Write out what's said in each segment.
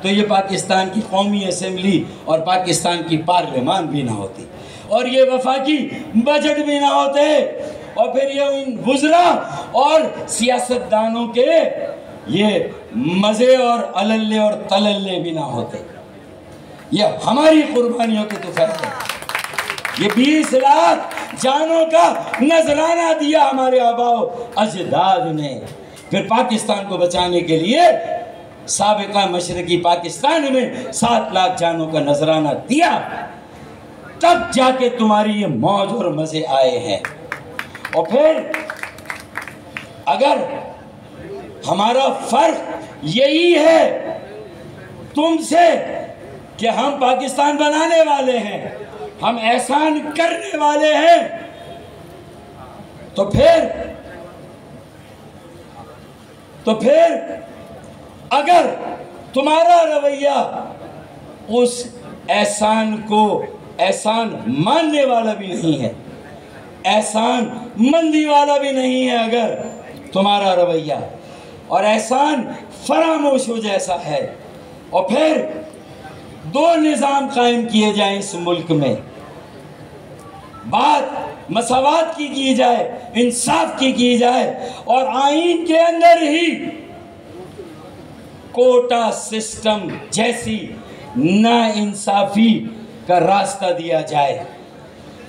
तो ये पाकिस्तान की कौमी असम्बली और पाकिस्तान की पार्लियामान भी ना होती, और ये वफाकी बजट भी ना होते, और फिर ये उन वुज़रा और सियासतदानों के ये मज़े और अल्ले और तलल्ले भी ना होते। ये हमारी कुर्बानियों के तुफैल है। ये 20 लाख जानों का नजराना दिया हमारे आबाओ अजदाद ने। फिर पाकिस्तान को बचाने के लिए साबिका मशरकी पाकिस्तान में 7 लाख जानों का नजराना दिया, तब जाके तुम्हारी ये मौज और मजे आए हैं। और फिर अगर हमारा फर्क यही है तुमसे कि हम पाकिस्तान बनाने वाले हैं, हम एहसान करने वाले हैं, तो फिर अगर तुम्हारा रवैया उस एहसान को एहसान मानने वाला भी नहीं है, एहसान मंदी वाला भी नहीं है, अगर तुम्हारा रवैया और एहसान फरामोशों जैसा है, और फिर 2 निज़ाम कायम किए जाएं इस मुल्क में, बात मसावात की जाए, इंसाफ की जाए, और आईन के अंदर ही कोटा सिस्टम जैसी नाइंसाफी का रास्ता दिया जाए,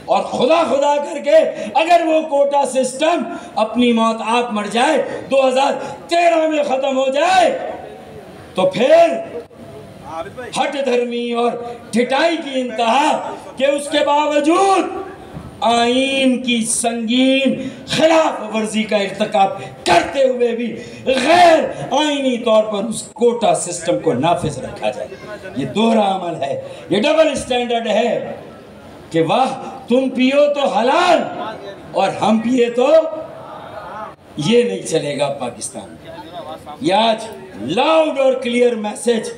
और खुदा करके अगर वो कोटा सिस्टम अपनी मौत आप मर जाए 2013 में ख़त्म हो जाए, तो फिर हट धर्मी और ठिठाई की इंतहा कि उसके बावजूद आईन की संगीन खिलाफ वर्जी का इर्तिकाब करते हुए भी गैर आईनी तौर पर उस कोटा सिस्टम को नाफिज रखा जाए। ये दोहरा अमल है, ये डबल स्टैंडर्ड है कि वाह तुम पियो तो हलाल और हम पिए तो ये नहीं चलेगा पाकिस्तान। ये आज लाउड और क्लियर मैसेज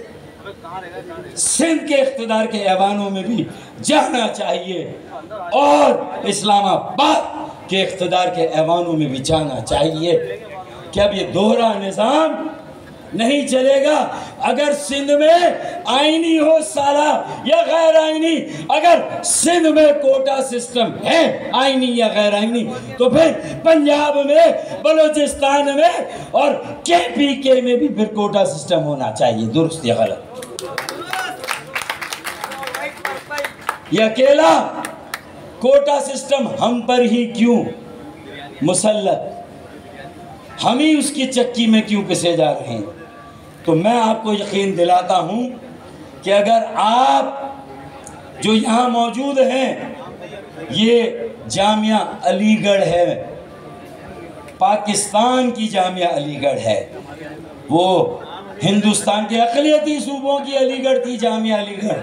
सिंध के इख्तिदार के ऐवानों में भी जाना चाहिए, और इस्लामाबाद के इख्तिदार के ऐवानों में भी जाना चाहिए कि अब ये दोहरा निज़ाम नहीं चलेगा। अगर सिंध में आईनी हो साला या गैर आईनी, अगर सिंध में कोटा सिस्टम है आईनी या गैर आईनी, तो फिर पंजाब में, बलूचिस्तान में और KPK में भी फिर कोटा सिस्टम होना चाहिए, दुरुस्त या गलत। ये अकेला कोटा सिस्टम हम पर ही क्यों मुसल्लत, हम ही उसकी चक्की में क्यों पिसे जा रहे हैं? तो मैं आपको यकीन दिलाता हूं कि अगर आप जो यहाँ मौजूद हैं, ये जामिया अलीगढ़ है, पाकिस्तान की जामिया अलीगढ़ है, वो हिंदुस्तान के अक़लियती सूबों की अलीगढ़ थी जामिया अलीगढ़।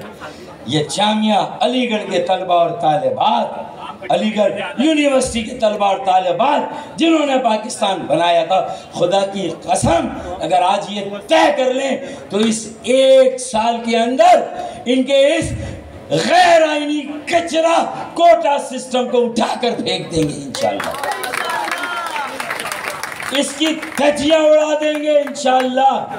ये जामिया अलीगढ़ के तलबा और तालिबात, अलीगढ़ यूनिवर्सिटी के तलबा और तालिबात जिन्होंने पाकिस्तान बनाया था, खुदा की कसम अगर आज ये तय कर लें तो इस 1 साल के अंदर इनके इस गैर आईनी कचरा कोटा सिस्टम को उठाकर फेंक देंगे इंशाअल्लाह, इसकी धज्जियां उड़ा देंगे इंशाअल्लाह।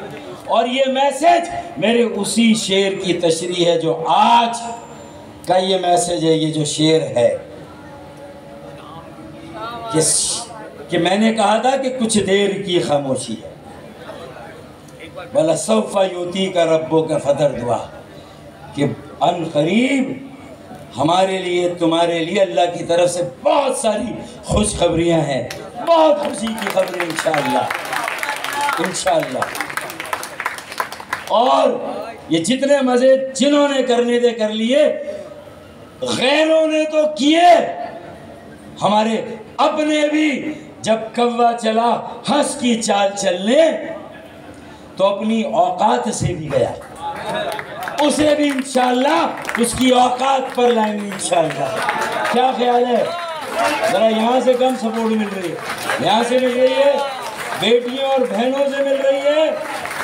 और ये मैसेज मेरे उसी शेर की तशरीह है जो आज का ये मैसेज है, ये जो शेर है कि मैंने कहा था कि कुछ देर की खामोशी है, भला सौफा युती का रब्बों का फदर दुआ, कि अन करीब हमारे लिए तुम्हारे लिए अल्लाह की तरफ से बहुत सारी खुशखबरियाँ हैं, बहुत खुशी की खबरें इंशाअल्लाह इंशाअल्लाह। और ये जितने मज़े जिन्होंने करने थे कर लिए, गैरों ने तो किए, हमारे अपने भी जब कव्वा चला हंस की चाल चलने तो अपनी औकात से भी गया, उसे भी इंशाअल्लाह उसकी औकात पर लाएंगे इंशाअल्लाह। क्या ख्याल है? जरा यहाँ से कम सपोर्ट मिल रही है, यहाँ से मिल रही है, बेटियों और बहनों से मिल रही है,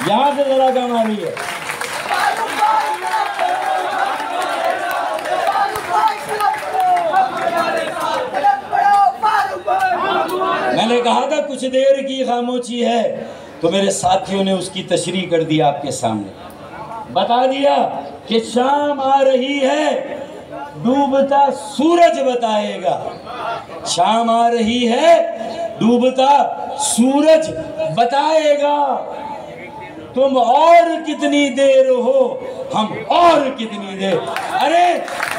यहाँ से जरा कम आ रही है। मैंने कहा था कुछ देर की खामोशी है, तो मेरे साथियों ने उसकी तशरीह कर दी आपके सामने। बता दिया कि शाम आ रही है, डूबता सूरज बताएगा। शाम आ रही है, डूबता सूरज बताएगा। तुम और कितनी देर हो, हम और कितनी देर। अरे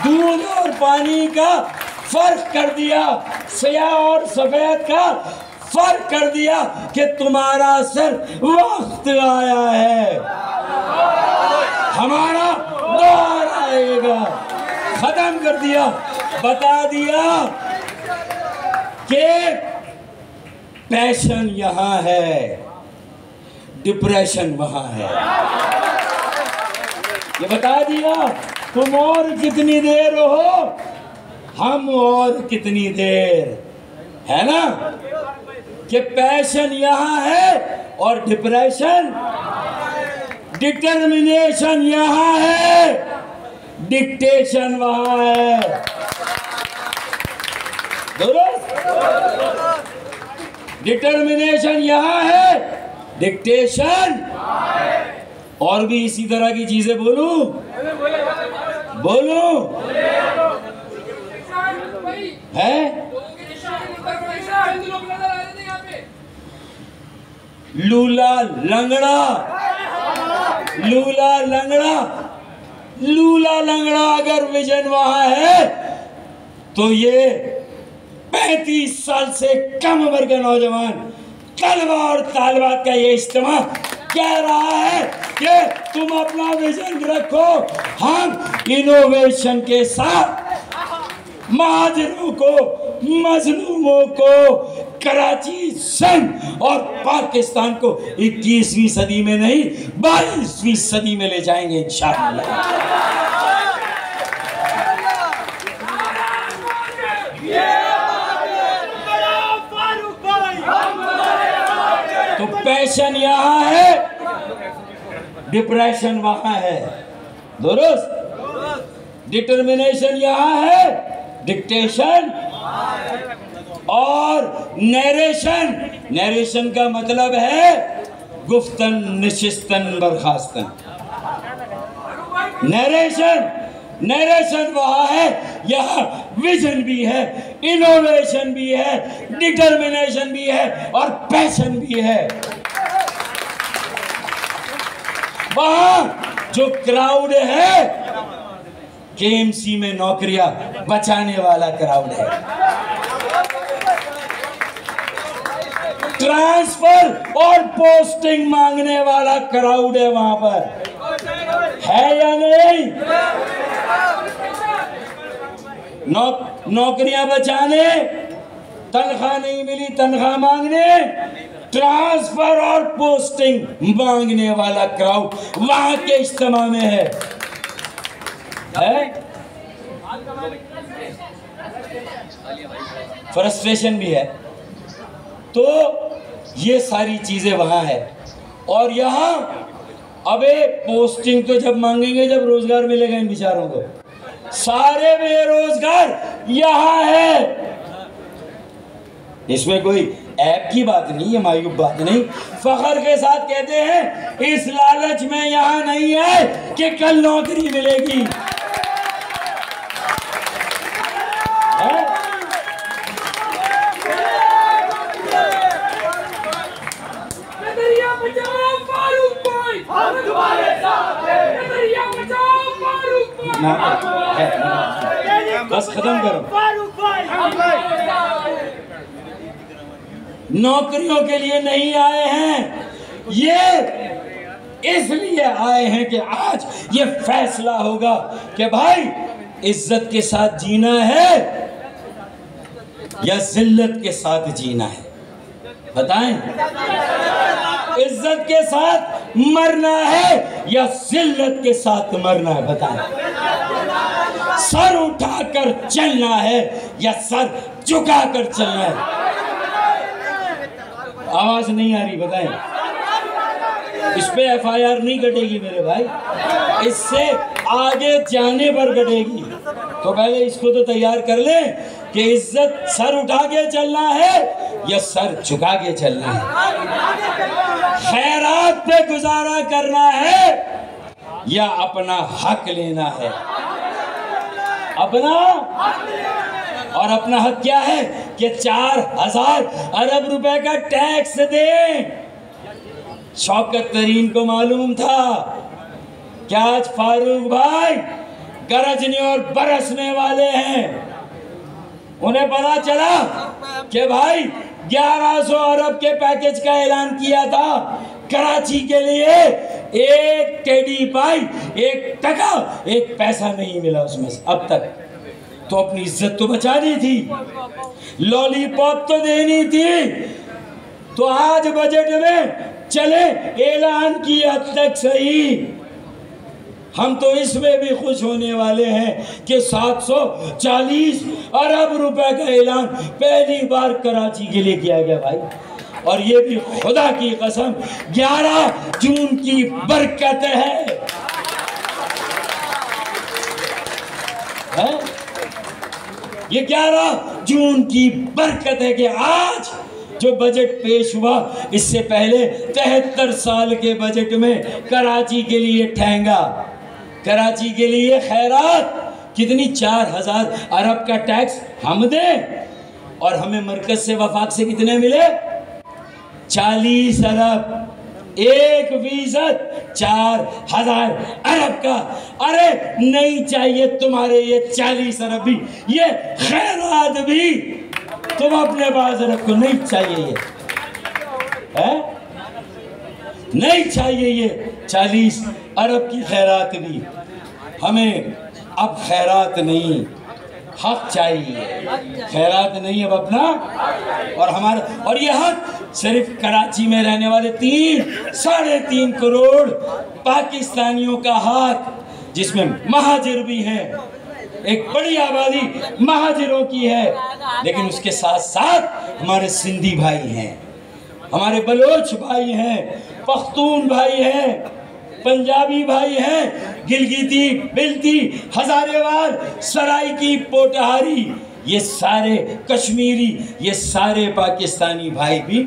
दूध और पानी का फर्क कर दिया, स्याह और सफेद का फर्क कर दिया कि तुम्हारा सर वक्त आया है, हमारा दौर आएगा। खत्म कर दिया, बता दिया कि पैशन यहां है, डिप्रेशन वहां है। ये बता दिया, तुम और कितनी देर हो, हम और कितनी देर, है ना, कि पैशन यहां है और डिप्रेशन, डिटर्मिनेशन यहां है, डिक्टेशन वहां है। डिटर्मिनेशन यहां है, डिक्टेशन। और भी इसी तरह की चीजें बोलूं, बोलूं है। लूला लंगड़ा, लूला लंगड़ा, लूला लंगड़ा अगर विजन वहां है तो ये 35 साल से कम उम्र के नौजवान तलवा और तालबात का ये इज्तिमा कह रहा है कि तुम अपना विजन रखो, हम इनोवेशन के साथ महाजनों को, मजलूमों को, कराची, सिंध और पाकिस्तान को 21वीं सदी में नहीं 22वीं सदी में ले जाएंगे इंशाअल्लाह। तो पैशन यहां है, डिप्रेशन वहां है, दुरुस्त। डिटर्मिनेशन यहां है, डिक्टेशन और नरेशन। नरेशन का मतलब है गुफ्तन निशिस्तन बर्खास्तन। नरेशन, नरेशन वहां है, यहाँ विजन भी है, इनोवेशन भी है, डिटर्मिनेशन भी है और पैशन भी है। वहां जो क्राउड है, केएमसी में नौकरियां बचाने वाला क्राउड है, ट्रांसफर और पोस्टिंग मांगने वाला क्राउड है वहां पर, है या नहीं? नौकरियां बचाने, तनख्वाह नहीं मिली तनख्वाह मांगने, ट्रांसफर और पोस्टिंग मांगने वाला क्राउड वहां के इज्तिमा में है। फ्रस्ट्रेशन भी है। तो ये सारी चीजें वहां है। और यहाँ अबे पोस्टिंग तो जब मांगेंगे जब रोजगार मिलेगा इन बेचारों को। सारे बेरोजगार यहाँ है। इसमें कोई ऐप की बात नहीं है, मायूब बात नहीं। फखर के साथ कहते हैं इस लालच में यहाँ नहीं है कि कल नौकरी मिलेगी। बस खत्म करो। नौकरियों के लिए नहीं आए हैं, ये इसलिए आए हैं कि आज ये फैसला होगा कि भाई इज्जत के साथ जीना है या जिल्लत के साथ जीना है। बताएं, इज्जत के साथ मरना है या जिल्लत के साथ मरना है? बताएं, सर उठाकर चलना है या सर झुकाकर चलना है? आवाज नहीं आ रही, बताएं। इस पे एफआईआर नहीं कटेगी मेरे भाई, इससे आगे जाने पर कटेगी। तो पहले इसको तो तैयार कर ले कि इज्जत सर उठा के चलना है या सर झुका के चलना है। खैरात पे गुजारा करना है या अपना हक लेना है? अपना, और अपना हक क्या है कि 4000 अरब रुपए का टैक्स दें। शौकत तरीन को मालूम था क्या आज फारूक भाई गरजने और बरसने वाले हैं? उन्हें पता चला कि भाई 1100 अरब के पैकेज का ऐलान किया था कराची के लिए, एक टेडी पाई, एक टका, एक पैसा नहीं मिला उसमें से अब तक। तो अपनी इज्जत तो बचानी थी, लॉलीपॉप तो देनी थी। तो आज बजट में चले ऐलान किया तक सही, हम तो इसमें भी खुश होने वाले हैं कि 740 अरब रुपए का ऐलान पहली बार कराची के लिए किया गया भाई। और ये भी खुदा की कसम 11 जून की बरकत है? ये 11 जून की बरकत है कि आज जो बजट पेश हुआ, इससे पहले 73 साल के बजट में कराची के लिए ठहंगा, कराची के लिए खैरात कितनी 4000 अरब का टैक्स हम दें, और हमें मरकज से वफाक से कितने मिले? 40 अरब, 1% 4000 अरब का। अरे नहीं चाहिए तुम्हारे ये 40 अरब भी, ये खैरात भी तुम अपने पास रखो। नहीं चाहिए ये है, नहीं चाहिए ये 40 अरब की खैरात भी। हमें अब खैरात नहीं, हक चाहिए। खैरात नहीं अब अपना और हमारा। और ये हक सिर्फ कराची में रहने वाले 3-3.5 करोड़ पाकिस्तानियों का हक, जिसमें महाजिर भी हैं, एक बड़ी आबादी महाजिरों की है, लेकिन उसके साथ साथ हमारे सिंधी भाई हैं, हमारे बलोच भाई हैं, पख्तून भाई हैं, पंजाबी भाई हैं, गिलगिती, बिल्ती, हजारेवाल, सराइकी, पोटहारी, ये सारे कश्मीरी, ये सारे पाकिस्तानी भाई भी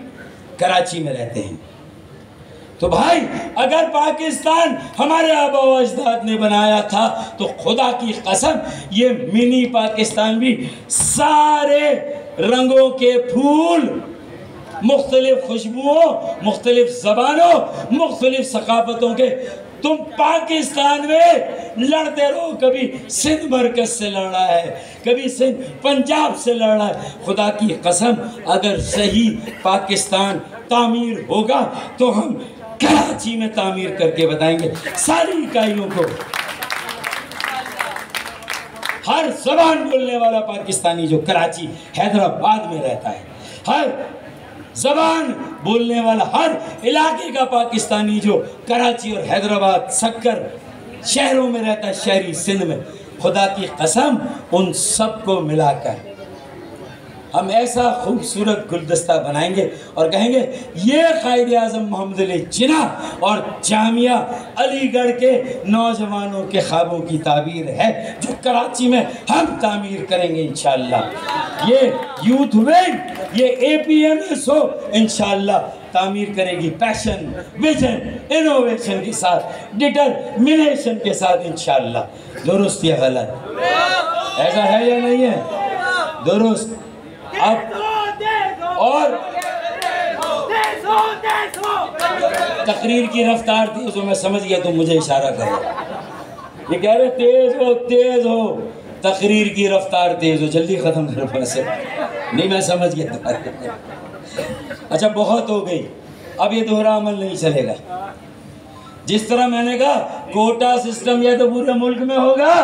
कराची में रहते हैं। तो भाई अगर पाकिस्तान हमारे आबा व अजदाद ने बनाया था, तो खुदा की कसम ये मिनी पाकिस्तान भी सारे रंगों के फूल, मुख्तलिफ खुशबुओं, मुख्तलिफ ज़बानों, मुख्तलिफ सकाफतों के, तुम पाकिस्तान में लड़ते रहो। कभी सिंध मरकज से लड़ा है, कभी सिंध पंजाब से लड़ा है। खुदा की कसम अगर सही पाकिस्तान तामीर होगा तो हम कराची में तामीर करके बताएंगे सारी इकाइयों को। हर ज़बान बोलने वाला पाकिस्तानी जो कराची हैदराबाद में रहता है, हर ज़बान बोलने वाला हर इलाके का पाकिस्तानी जो कराची और हैदराबाद सक्कर शहरों में रहता है, शहरी सिंध में, खुदा की कसम उन सबको मिलाकर हम ऐसा खूबसूरत गुलदस्ता बनाएंगे और कहेंगे ये कायदे आज़म मोहम्मद अली जिन्नाह और जामिया अलीगढ़ के नौजवानों के ख्वाबों की ताबीर है, जो कराची में हम तामीर करेंगे इंशाअल्लाह। ये यूथ विंग, ये APMSO इंशाअल्लाह तामीर करेगी, पैशन, विजन, इनोवेशन के साथ, डिटरमिनेशन के साथ इंशाअल्लाह। दुरुस्त या गलत? ऐसा है या नहीं है? दुरुस्त। अब और तकरीर की रफ्तार तेज हो, मैं समझ गया तुम मुझे इशारा करो। ये कह रहे तेज हो, तकरीर की रफ्तार तेज हो, जल्दी ख़त्म करो पैसे। नहीं, मैं समझ गया। अच्छा बहुत हो गई, अब ये दोहरा अमल नहीं चलेगा। जिस तरह मैंने कहा कोटा सिस्टम या तो पूरे मुल्क में होगा,